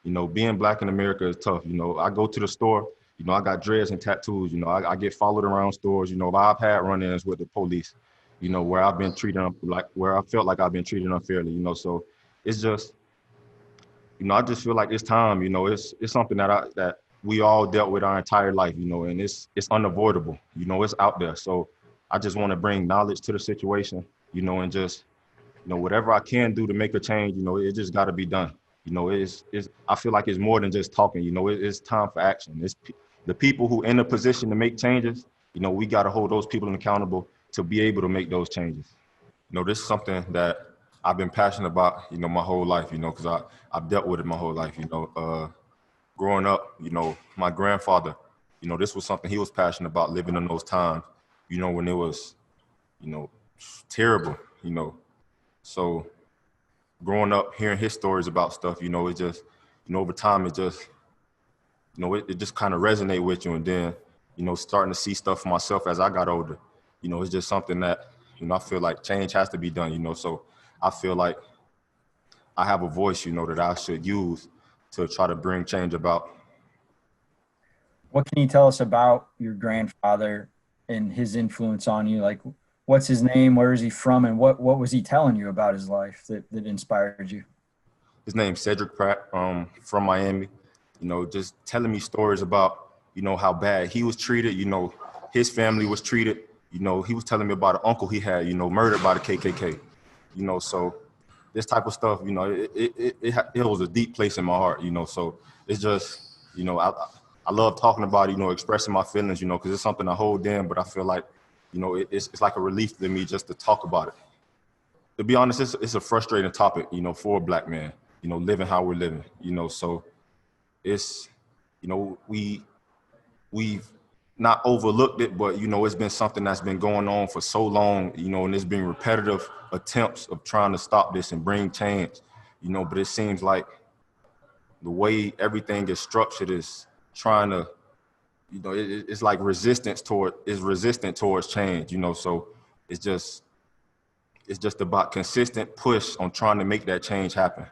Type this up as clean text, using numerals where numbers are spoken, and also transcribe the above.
You know, being black in America is tough. You know, I go to the store, you know, I got dreads and tattoos. You know, I get followed around stores. You know, I've had run-ins with the police, you know, where I've been treated like where I felt like I've been treated unfairly, you know. So it's just, you know, I just feel like it's time, you know, it's something that we all dealt with our entire life, you know, and it's unavoidable, you know, it's out there. So I just want to bring knowledge to the situation, you know, and just, you know, whatever I can do to make a change, you know, it just got to be done. You know, I feel like it's more than just talking, you know, it's time for action. The people who in a position to make changes, you know, we got to hold those people accountable to be able to make those changes. You know, this is something that I've been passionate about, you know, my whole life, you know, because I've dealt with it my whole life, you know. Growing up, you know, my grandfather, you know, this was something he was passionate about, living in those times, you know, when it was, you know, terrible, you know. So growing up, hearing his stories about stuff, you know, it just, you know, over time, it just, you know, it just kind of resonate with you. And then, you know, starting to see stuff for myself as I got older, you know, it's just something that, you know, I feel like change has to be done, you know. So I feel like I have a voice, you know, that I should use to try to bring change about. What can you tell us about your grandfather and his influence on you? Like, what's his name? Where is he from? And what was he telling you about his life that inspired you? His name's Cedric Pratt, from Miami, you know, just telling me stories about, you know, how bad he was treated, you know, his family was treated. You know, he was telling me about an uncle he had, you know, murdered by the KKK, you know. So this type of stuff, you know, it holds a deep place in my heart, you know. So it's just, you know, I love talking about it, you know, expressing my feelings, you know, because it's something I hold in, but I feel like, you know, it's like a relief to me just to talk about it. To be honest, it's a frustrating topic, you know, for a black man, you know, living how we're living, you know. So it's, you know, we've not overlooked it, but, you know, it's been something that's been going on for so long, you know, and there's been repetitive attempts of trying to stop this and bring change, you know. But it seems like the way everything is structured is trying to, you know, it's like resistant towards change, you know. So it's just about consistent push on trying to make that change happen.